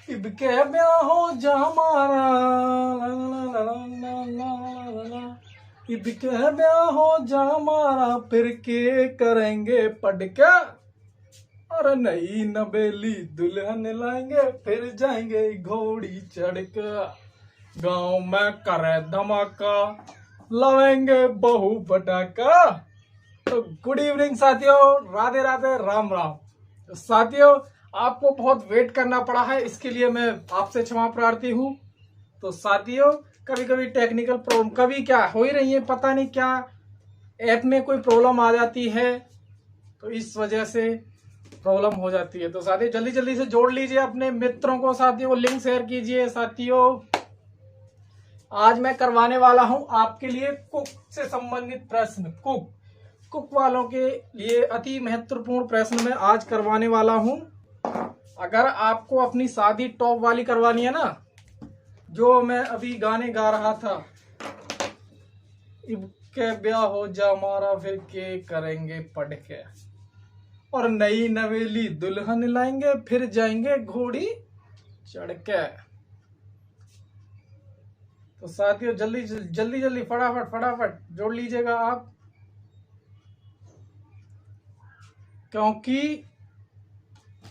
इबके ब्याहो जमारा ला ला ला ला ला ला ला। इबके ब्याहो जमारा फिर के करेंगे पढ़ के। और नई नबेली दुल्हन लाएंगे फिर जाएंगे घोड़ी चढ़ के। गाँव में करे धमाका लाएंगे बहू पटाखा। तो गुड इवनिंग साथियों, राधे राधे, राम राम। तो साथियों, आपको बहुत वेट करना पड़ा है, इसके लिए मैं आपसे क्षमा प्रार्थी हूँ। तो साथियों, कभी कभी टेक्निकल प्रॉब्लम कभी क्या हो ही रही है, पता नहीं क्या ऐप में कोई प्रॉब्लम आ जाती है, तो इस वजह से प्रॉब्लम हो जाती है। तो साथियों, जल्दी जल्दी से जोड़ लीजिए अपने मित्रों को, साथियों को लिंक शेयर कीजिए। साथियों, आज मैं करवाने वाला हूं आपके लिए कुक से संबंधित प्रश्न। कुक वालों के लिए अति महत्वपूर्ण प्रश्न मैं आज करवाने वाला हूं। अगर आपको अपनी शादी टॉप वाली करवानी है ना, जो मैं अभी गाने गा रहा था, इबके ब्याह हो जा हमारा फिर के करेंगे पढ़ के। और नई नवेली दुल्हन लाएंगे फिर जाएंगे घोड़ी चढ़ के। तो साथियों, जल्दी जल्दी जल्दी फटाफट जोड़ लीजिएगा आप, क्योंकि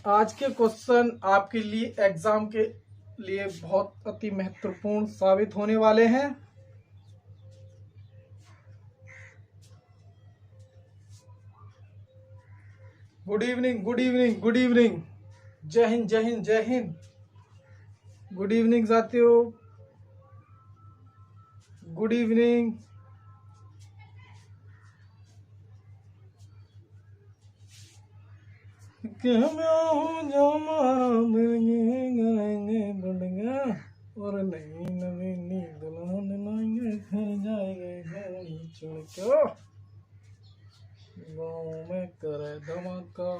आज के क्वेश्चन आपके लिए एग्जाम के लिए बहुत अति महत्वपूर्ण साबित होने वाले हैं। Good evening, good evening, good evening. जय हिंद, जय हिंद, जय हिंद। गुड इवनिंग साथियों, गुड इवनिंग। और नई नवीनी दुल्हन लाएंगे फिर जाएंगे घोड़ी चढ़ के। गाँव में करे धमाका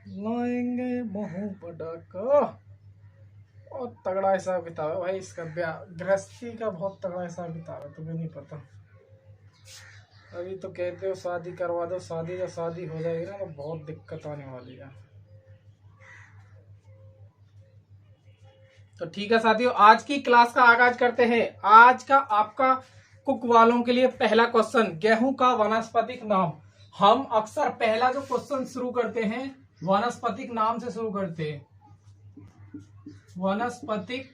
लाएंगे बहू पटाखा। और तगड़ा हिसाब किताब है भाई इसका, गृहस्थी का बहुत तगड़ा हिसाब किताब है, तुम्हें नहीं पता। अभी तो कहते हो शादी करवा दो, शादी जब शादी हो जाएगी ना तो बहुत दिक्कत आने वाली है। तो ठीक है साथियों, आज की क्लास का आगाज करते हैं। आज का आपका कुक वालों के लिए पहला क्वेश्चन, गेहूं का वानस्पतिक नाम। हम अक्सर पहला जो क्वेश्चन शुरू करते हैं वानस्पतिक नाम से शुरू करते हैं। वानस्पतिक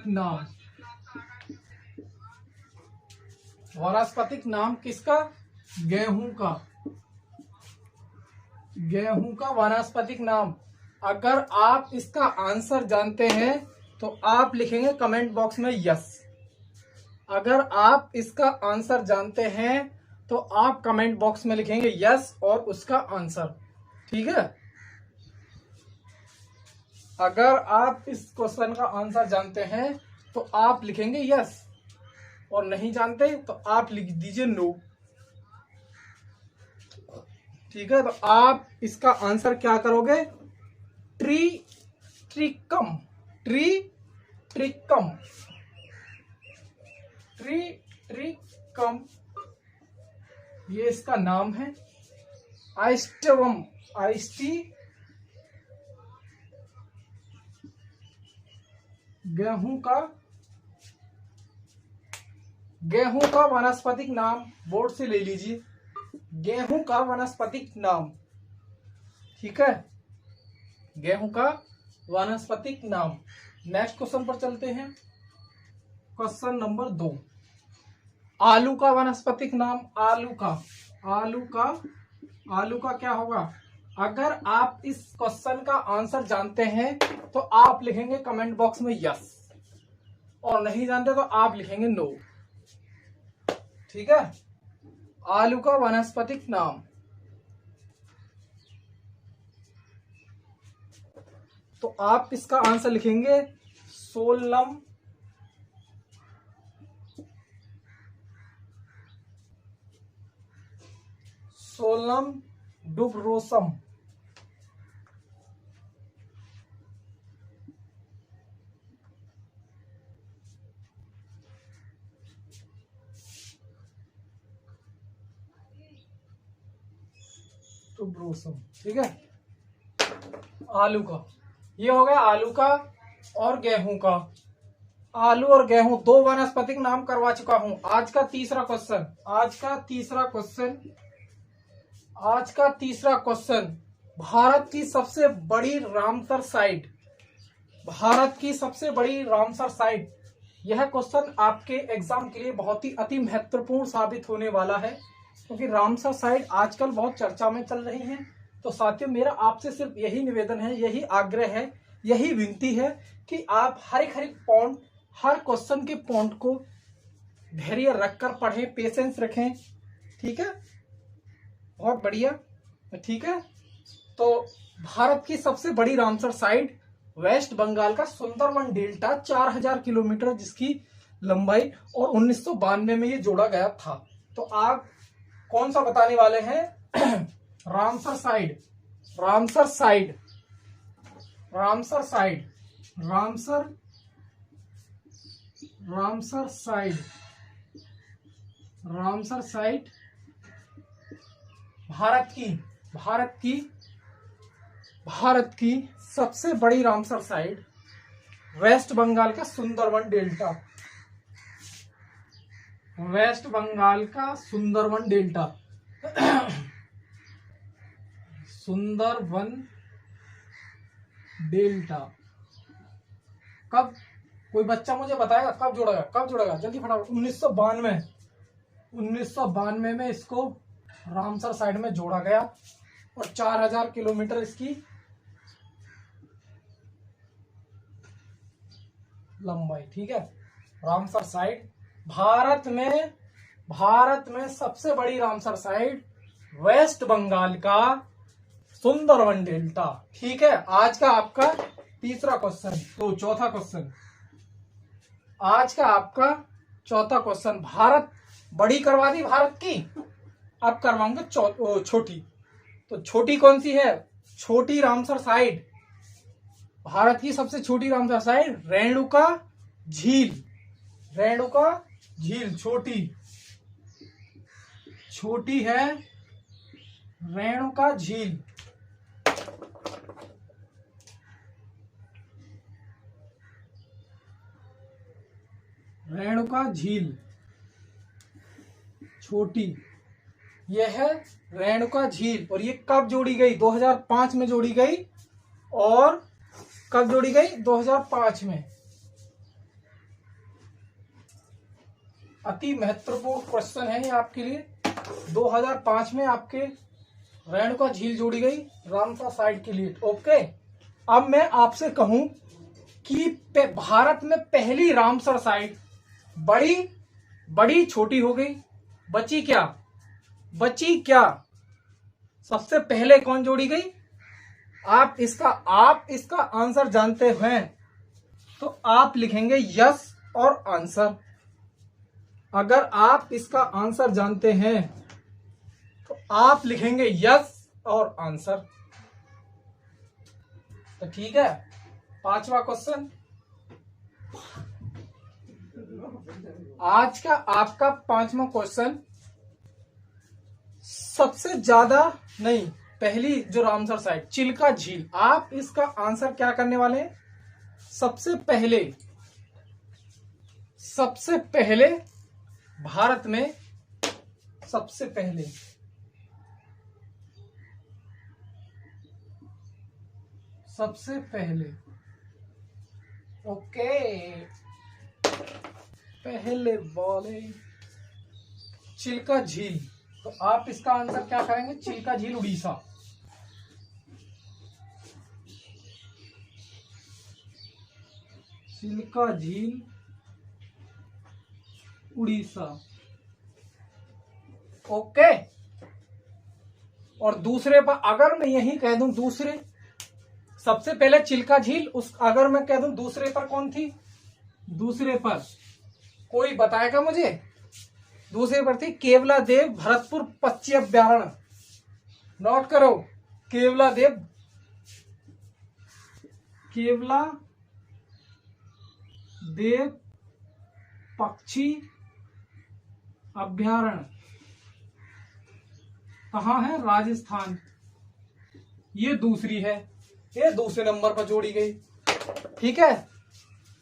नाम। वानस्पतिक नाम किसका? गेहूं का। गेहूं का वानस्पतिक नाम। अगर आप इसका आंसर जानते हैं तो आप लिखेंगे कमेंट बॉक्स में यस। अगर आप इसका आंसर जानते हैं तो आप कमेंट बॉक्स में लिखेंगे यस और उसका आंसर, ठीक है। अगर आप इस क्वेश्चन का आंसर जानते हैं तो आप लिखेंगे यस, और नहीं जानते तो आप लिख दीजिए नो, ठीक है। तो आप इसका आंसर क्या करोगे? ट्रिकम। ट्रिकम, ये इसका नाम है। आइस्टवम, गेहूं का वानस्पतिक नाम बोर्ड से ले लीजिए। गेहूं का वानस्पतिक नाम, ठीक है, गेहूं का वानस्पतिक नाम। नेक्स्ट क्वेश्चन पर चलते हैं। क्वेश्चन नंबर 2, आलू का वानस्पतिक नाम। आलू का क्या होगा? अगर आप इस क्वेश्चन का आंसर जानते हैं तो आप लिखेंगे कमेंट बॉक्स में यस, और नहीं जानते तो आप लिखेंगे नो, ठीक है। आलू का वानस्पतिक नाम। तो आप इसका आंसर लिखेंगे सोलम डुबरोसम। ठीक है। आलू का, ये हो गया आलू का और गेहूं का। आलू और गेहूं दो वानस्पतिक नाम करवा चुका हूं। आज का तीसरा क्वेश्चन, भारत की सबसे बड़ी रामसर साइट, यह क्वेश्चन आपके एग्जाम के लिए बहुत ही अति महत्वपूर्ण साबित होने वाला है, क्योंकि रामसर साइट आजकल बहुत चर्चा में चल रही है। तो साथियों, मेरा आपसे सिर्फ यही निवेदन है, यही आग्रह है, यही विनती है कि आप हर एक पॉइंट, हर क्वेश्चन के पॉइंट को धैर्य रखकर पढ़ें, पेशेंस रखें। ठीक है, बहुत बढ़िया। ठीक है, तो भारत की सबसे बड़ी रामसर साइट वेस्ट बंगाल का सुंदरवन डेल्टा, 4000 किलोमीटर जिसकी लंबाई, और 1992 में ये जोड़ा गया था। तो आप कौन सा बताने वाले हैं? रामसर साइट, भारत की सबसे बड़ी रामसर साइट वेस्ट बंगाल का सुंदरवन डेल्टा, सुंदरवन डेल्टा। कब, कोई बच्चा मुझे बताएगा कब जोड़ा गया? जल्दी फटाफट। 1992 में इसको रामसर साइट में जोड़ा गया, और 4000 किलोमीटर इसकी लंबाई। ठीक है, रामसर साइट भारत में सबसे बड़ी रामसर साइट वेस्ट बंगाल का सुंदरवन डेल्टा। ठीक है, आज का आपका तीसरा क्वेश्चन। तो चौथा क्वेश्चन, आज का आपका चौथा क्वेश्चन, भारत बड़ी करवा दी भारत की, अब करवाऊंगा छोटी। तो छोटी कौन सी है? छोटी रामसर साइट, भारत की सबसे छोटी रामसर साइट रेणुका झील, छोटी है रेणुका झील। छोटी, यह है रेणुका झील। और ये कब जोड़ी गई? 2005 में जोड़ी गई। और कब जोड़ी गई? 2005 में। अति महत्वपूर्ण क्वेश्चन है ये आपके लिए। 2005 में आपके रेणुका झील जोड़ी गई रामसर साइट के लिए। ओके, अब मैं आपसे कहूं कि भारत में पहली रामसर साइट बड़ी छोटी हो गई, बची क्या? सबसे पहले कौन जोड़ी गई? आप इसका आंसर जानते हैं तो आप लिखेंगे यस और आंसर। अगर आप इसका आंसर जानते हैं तो आप लिखेंगे यस और आंसर। तो ठीक है, पांचवा क्वेश्चन, आज का आपका पांचवा क्वेश्चन, सबसे ज्यादा नहीं, पहली जो रामसर साइट चिल्का झील, आप इसका आंसर क्या करने वाले हैं? सबसे पहले भारत में सबसे पहले ओके, पहले बोले चिल्का झील, तो आप इसका आंसर क्या करेंगे? चिल्का झील उड़ीसा। चिल्का झील उड़ीसा। ओके, और दूसरे पर अगर मैं यही कह दूं, दूसरे सबसे पहले चिल्का झील, अगर मैं कह दूं दूसरे पर कौन थी? दूसरे पर कोई बताएगा मुझे? दूसरे पर थी केवला देव भरतपुर पक्षी अभ्यारण्य। नोट करो, केवला देव पक्षी अभ्यारण्य कहाँ है? राजस्थान। ये दूसरी है। ये दूसरे नंबर पर जोड़ी गई। ठीक है,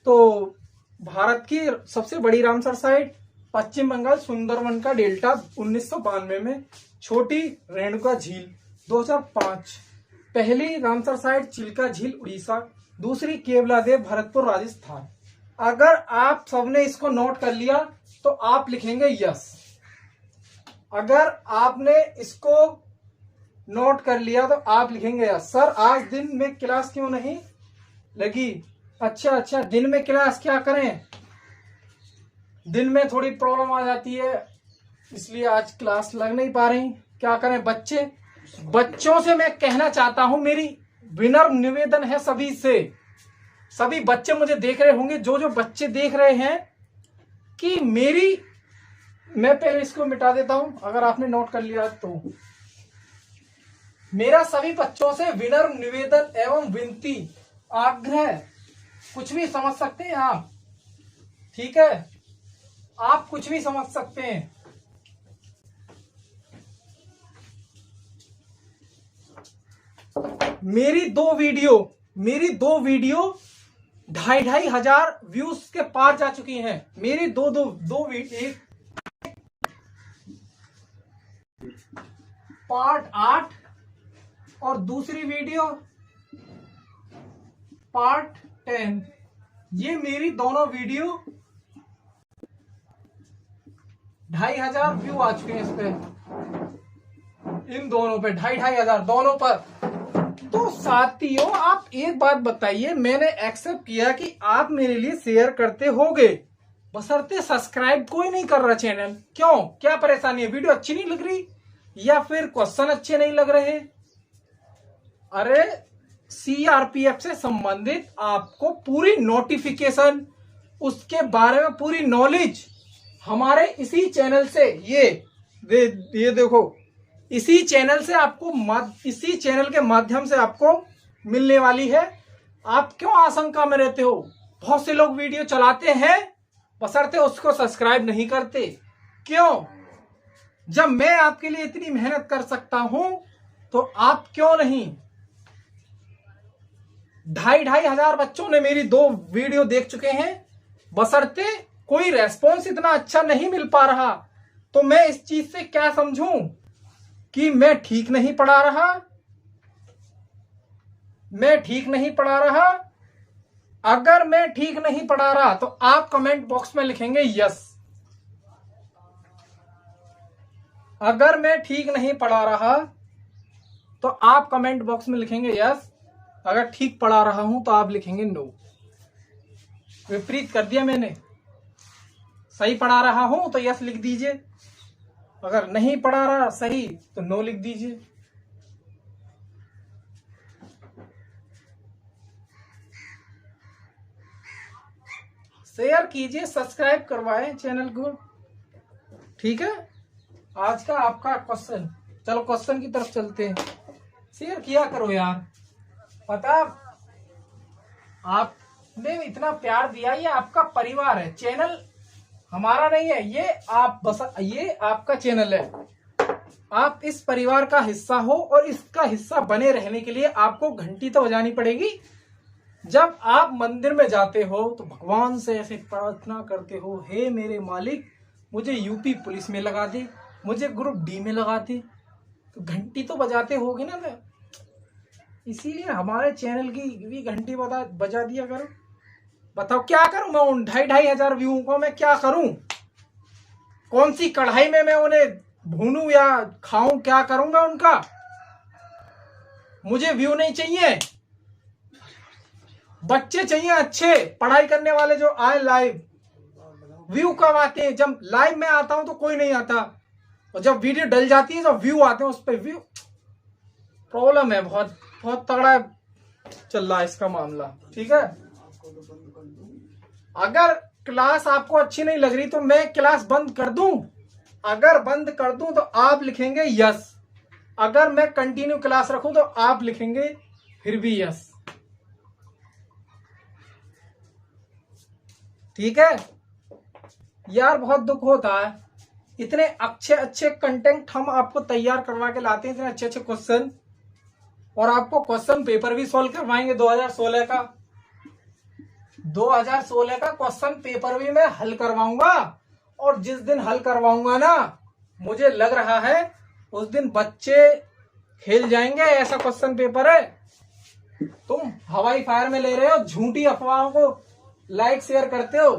तो भारत की सबसे बड़ी रामसर साइट पश्चिम बंगाल सुंदरवन का डेल्टा 1992 में, छोटी रेणुका झील 2005, पहली रामसर साइट चिल्का झील उड़ीसा, दूसरी केवलादेव भरतपुर राजस्थान। अगर आप सबने इसको नोट कर लिया तो आप लिखेंगे यस। अगर आपने इसको नोट कर लिया तो आप लिखेंगे यस। सर आज दिन में क्लास क्यों नहीं लगी? अच्छा, दिन में क्लास क्या करें, दिन में थोड़ी प्रॉब्लम आ जाती है, इसलिए आज क्लास लग नहीं पा रही। क्या करें, बच्चों से मैं कहना चाहता हूं, मेरी विनम्र निवेदन है सभी से, सभी बच्चे मुझे देख रहे होंगे, जो बच्चे देख रहे हैं कि मैं पहले इसको मिटा देता हूं अगर आपने नोट कर लिया तो। मेरा सभी बच्चों से विनम्र निवेदन एवं विनती, आग्रह, कुछ भी समझ सकते हैं आप, ठीक है, आप कुछ भी समझ सकते हैं। मेरी दो वीडियो 2,500 व्यूज के पार जा चुकी हैं। मेरी दो वीडियो, पार्ट 8 और दूसरी वीडियो पार्ट 10, ये मेरी दोनों वीडियो 2,500 व्यू आ चुके हैं इस पे, इन दोनों पे 2,500 दोनों पर। तो साथियों आप एक बात बताइए, मैंने एक्सेप्ट किया कि आप मेरे लिए शेयर करते होगे, बशर्ते सब्सक्राइब कोई नहीं कर रहा चैनल। क्यों, क्या परेशानी है? वीडियो अच्छी नहीं लग रही या फिर क्वेश्चन अच्छे नहीं लग रहे? अरे सीआरपीएफ से संबंधित आपको पूरी नोटिफिकेशन, उसके बारे में पूरी नॉलेज हमारे इसी चैनल से, ये देखो, इसी चैनल के माध्यम से आपको मिलने वाली है। आप क्यों आशंका में रहते हो? बहुत से लोग वीडियो चलाते हैं बशर्ते उसको सब्सक्राइब नहीं करते। क्यों? जब मैं आपके लिए इतनी मेहनत कर सकता हूं तो आप क्यों नहीं? 2,500 बच्चों ने मेरी 2 वीडियो देख चुके हैं, बशर्ते कोई रेस्पॉन्स इतना अच्छा नहीं मिल पा रहा तो मैं इस चीज से क्या समझूं कि मैं ठीक नहीं पढ़ा रहा। अगर मैं ठीक नहीं पढ़ा रहा तो आप कमेंट बॉक्स में लिखेंगे यस। अगर मैं ठीक नहीं पढ़ा रहा तो आप कमेंट बॉक्स में लिखेंगे यस। अगर ठीक पढ़ा रहा हूं तो आप लिखेंगे नो। विपरीत कर दिया मैंने, सही पढ़ा रहा हूं तो यस लिख दीजिए, अगर नहीं पढ़ा रहा सही तो नो लिख दीजिए। शेयर कीजिए, सब्सक्राइब करवाएं चैनल को, ठीक है। आज का आपका क्वेश्चन, चलो क्वेश्चन की तरफ चलते हैं। शेयर किया करो यार, पता आपने इतना प्यार दिया, ये आपका परिवार है, चैनल हमारा नहीं है, ये आपका चैनल है। आप इस परिवार का हिस्सा हो और इसका हिस्सा बने रहने के लिए आपको घंटी तो बजानी पड़ेगी। जब आप मंदिर में जाते हो तो भगवान से ऐसे प्रार्थना करते हो, हे मेरे मालिक मुझे यूपी पुलिस में लगा दे, मुझे ग्रुप डी में लगा दे, तो घंटी तो बजाते होगे ना। इसीलिए हमारे चैनल की भी घंटी बजा दिया करो। बताओ क्या करूं मैं उन 2,500 व्यू को, मैं क्या करूं? कौन सी कढ़ाई में मैं उन्हें भूनूं या खाऊं? क्या करूं मैं उनका? मुझे व्यू नहीं चाहिए, बच्चे चाहिए अच्छे पढ़ाई करने वाले जो आए लाइव। व्यू कब आते हैं? जब लाइव में आता हूं तो कोई नहीं आता, और जब वीडियो डल जाती है तो व्यू आते हैं, उस पर व्यू। प्रॉब्लम है, बहुत बहुत तगड़ा चल रहा है इसका मामला, ठीक है। अगर क्लास आपको अच्छी नहीं लग रही तो मैं क्लास बंद कर दूं? अगर बंद कर दूं तो आप लिखेंगे यस। अगर मैं कंटिन्यू क्लास रखूं तो आप लिखेंगे फिर भी यस, ठीक है यार। बहुत दुख होता है, इतने अच्छे अच्छे कंटेंट हम आपको तैयार करवा के लाते हैं, इतने अच्छे अच्छे क्वेश्चन, और आपको क्वेश्चन पेपर भी सॉल्व करवाएंगे 2016 का। 2016 का क्वेश्चन पेपर भी मैं हल करवाऊंगा, और जिस दिन हल करवाऊंगा ना, मुझे लग रहा है उस दिन बच्चे खेल जाएंगे, ऐसा क्वेश्चन पेपर है। तुम हवाई फायर में ले रहे हो, झूठी अफवाहों को लाइक शेयर करते हो।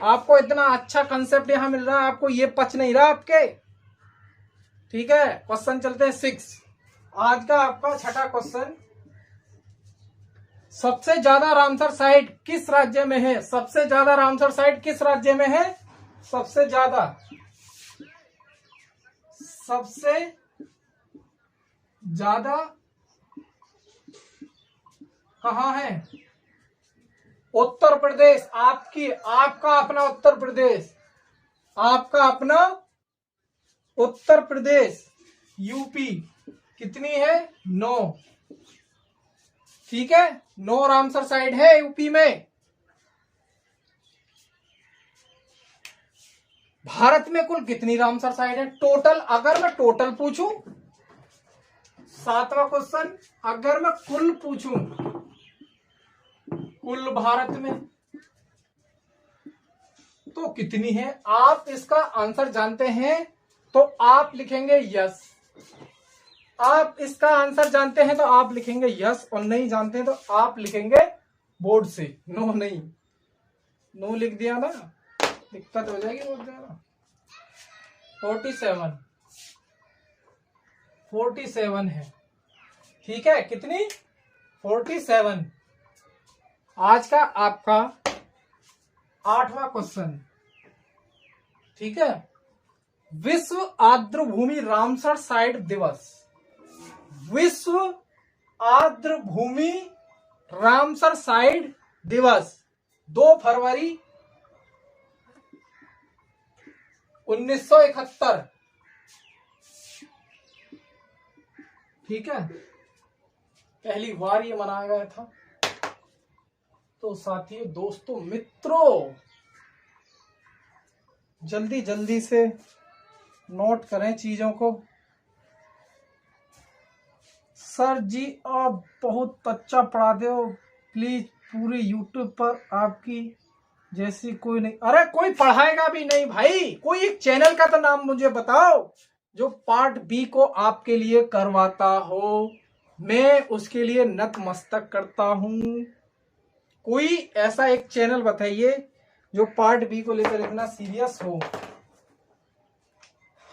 आपको इतना अच्छा कंसेप्ट यहां मिल रहा है, आपको ये पच नहीं रहा आपके। ठीक है, क्वेश्चन चलते हैं 6। आज का आपका छठा क्वेश्चन, सबसे ज्यादा रामसर साइट किस राज्य में है? सबसे ज्यादा रामसर साइट किस राज्य में है? सबसे ज्यादा कहां है? उत्तर प्रदेश। आपका अपना उत्तर प्रदेश, आपका अपना उत्तर प्रदेश। यूपी कितनी है? 9। ठीक है, 9 रामसर साइट है यूपी में। भारत में कुल कितनी रामसर साइट है टोटल? अगर मैं टोटल पूछूं, 7वां क्वेश्चन, अगर मैं कुल पूछूं, कुल भारत में तो कितनी है? आप इसका आंसर जानते हैं तो आप लिखेंगे यस। आप इसका आंसर जानते हैं तो आप लिखेंगे यस, और नहीं जानते हैं तो आप लिखेंगे बोर्ड से नो। नहीं, नो लिख दिया ना, दिक्कत हो जाएगी बहुत ज्यादा। 47 है। ठीक है, कितनी? 47। आज का आपका 8वां क्वेश्चन। ठीक है, विश्व आर्द्रभूमि रामसर साइट दिवस। विश्व आर्द्रभूमि रामसर साइट दिवस 2 फरवरी 1971। ठीक है, पहली बार ये मनाया गया था। तो साथियों, दोस्तों, मित्रों, जल्दी जल्दी से नोट करें चीजों को। सर जी आप बहुत अच्छा पढ़ाते हो, प्लीज पूरे यूट्यूब पर आपकी जैसी कोई नहीं। अरे कोई पढ़ाएगा भी नहीं भाई, कोई एक चैनल का तो नाम मुझे बताओ जो पार्ट बी को आपके लिए करवाता हो। मैं उसके लिए नतमस्तक करता हूं। कोई ऐसा एक चैनल बताइए जो पार्ट बी को लेकर इतना सीरियस हो।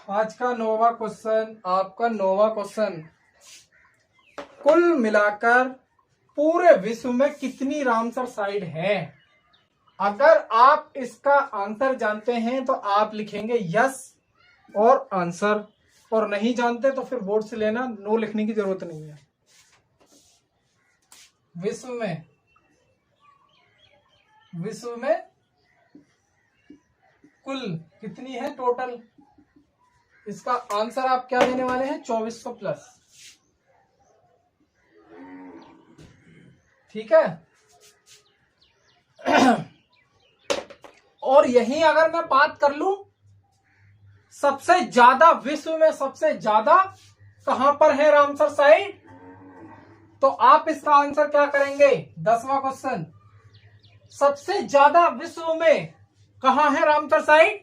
आज का 9वां क्वेश्चन, आपका 9वां क्वेश्चन, कुल मिलाकर पूरे विश्व में कितनी रामसर साइट है? अगर आप इसका आंसर जानते हैं तो आप लिखेंगे यस और आंसर, और नहीं जानते तो फिर बोर्ड से लेना, नो लिखने की जरूरत नहीं है। विश्व में कुल कितनी है टोटल? इसका आंसर आप क्या देने वाले हैं? 2400 प्लस। ठीक है, और यही अगर मैं बात कर लूं, सबसे ज्यादा विश्व में सबसे ज्यादा कहां पर है रामसर साइट, तो आप इसका आंसर क्या करेंगे? 10वां क्वेश्चन, सबसे ज्यादा विश्व में कहां है रामसर साइट?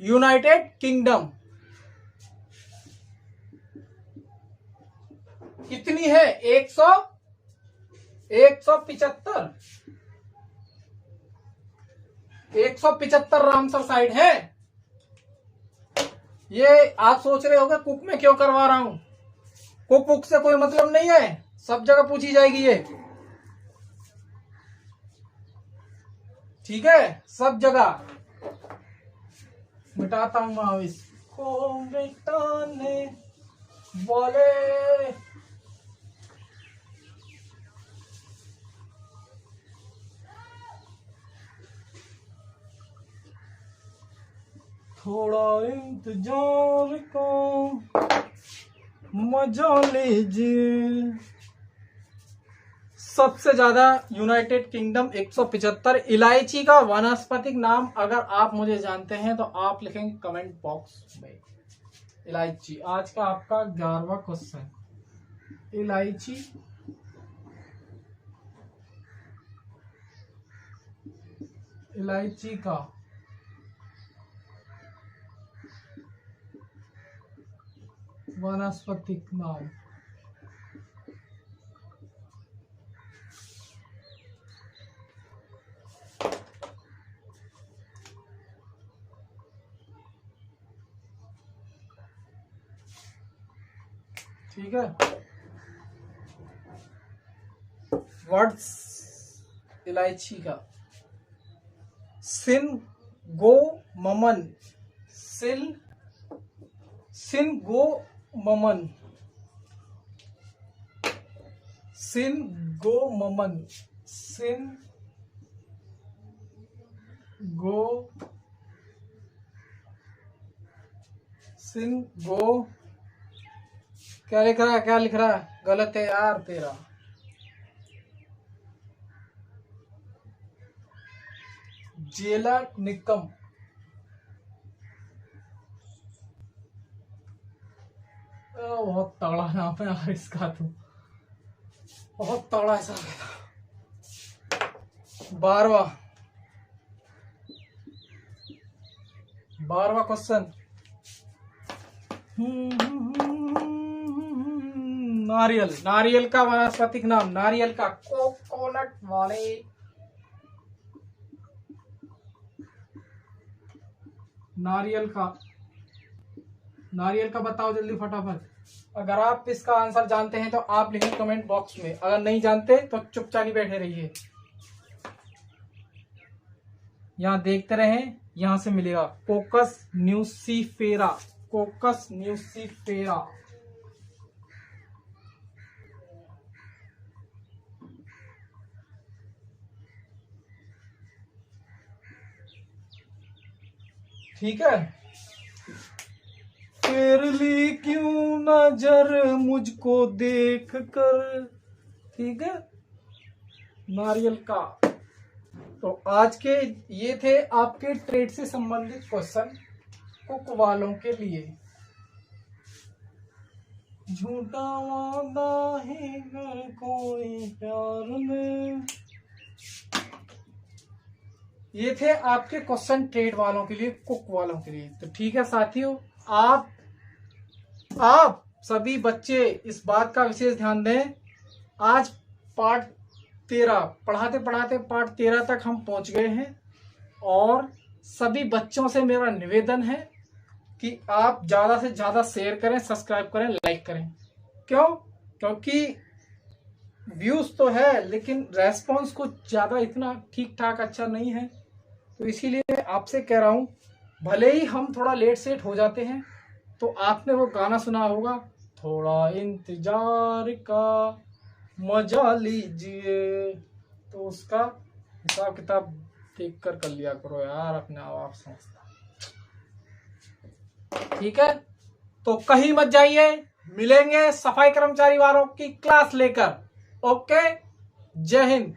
United kingdom. कितनी है? 175 रामसर साइट है। ये आप सोच रहे होंगे कुक में क्यों करवा रहा हूं। कुक से कोई मतलब नहीं है, सब जगह पूछी जाएगी ये। ठीक है, सब जगह मिटाता हूं मैं इसको मिटाने वाले। थोड़ा इंतजार का मजा लीजिए। सबसे ज्यादा यूनाइटेड किंगडम 175। इलायची का वानस्पतिक नाम अगर आप मुझे जानते हैं तो आप लिखेंगे कमेंट बॉक्स में इलायची। आज का आपका 11वां क्वेश्चन, इलायची, इलायची का वानस्पतिक नाम। ठीक है, वर्ड्स इलायची का। सिन गो ममन, सिन गो ममन, सिन गो ममन, सिन गो, सिन गो, क्या लिख रहा है, क्या लिख रहा है, गलत है यार तेरा। जेला निकम, बहुत तगड़ा नाम है यार इसका, तो बहुत तगड़ा ऐसा। 12वां क्वेश्चन। नारियल, नारियल का वानस्पतिक नाम, नारियल का, कोकोनट वाले। नारियल का बताओ जल्दी फटाफट। अगर आप इसका आंसर जानते हैं तो आप लिखें कमेंट बॉक्स में, अगर नहीं जानते तो चुपचाप ही बैठे रहिए। यहाँ देखते रहें, यहाँ से मिलेगा कोकस न्यूसीफेरा, कोकस न्यूसीफेरा। ठीक है, फेर ली क्यों नजर मुझको देख कर। ठीक है, नारियल का। तो आज के ये थे आपके ट्रेड से संबंधित क्वेश्चन कुक वालों के लिए। झूठा वादा है कोई प्यार में, ये थे आपके क्वेश्चन ट्रेड वालों के लिए, कुक वालों के लिए। तो ठीक है साथियों, आप सभी बच्चे इस बात का विशेष ध्यान दें। आज पार्ट 13 पढ़ाते पढ़ाते पार्ट 13 तक हम पहुंच गए हैं, और सभी बच्चों से मेरा निवेदन है कि आप ज्यादा से ज्यादा शेयर करें, सब्सक्राइब करें, लाइक करें। क्यों? क्योंकि व्यूज तो है लेकिन रेस्पॉन्स कुछ ज्यादा इतना ठीक ठाक अच्छा नहीं है, तो इसीलिए आपसे कह रहा हूं, भले ही हम थोड़ा लेट सेट हो जाते हैं, तो आपने वो गाना सुना होगा, थोड़ा इंतजार का मजा लीजिए, तो उसका हिसाब किताब देख कर लिया करो यार, अपने आप समझता। ठीक है, तो कहीं मत जाइए, मिलेंगे सफाई कर्मचारी वालों की क्लास लेकर। ओके, जय हिंद।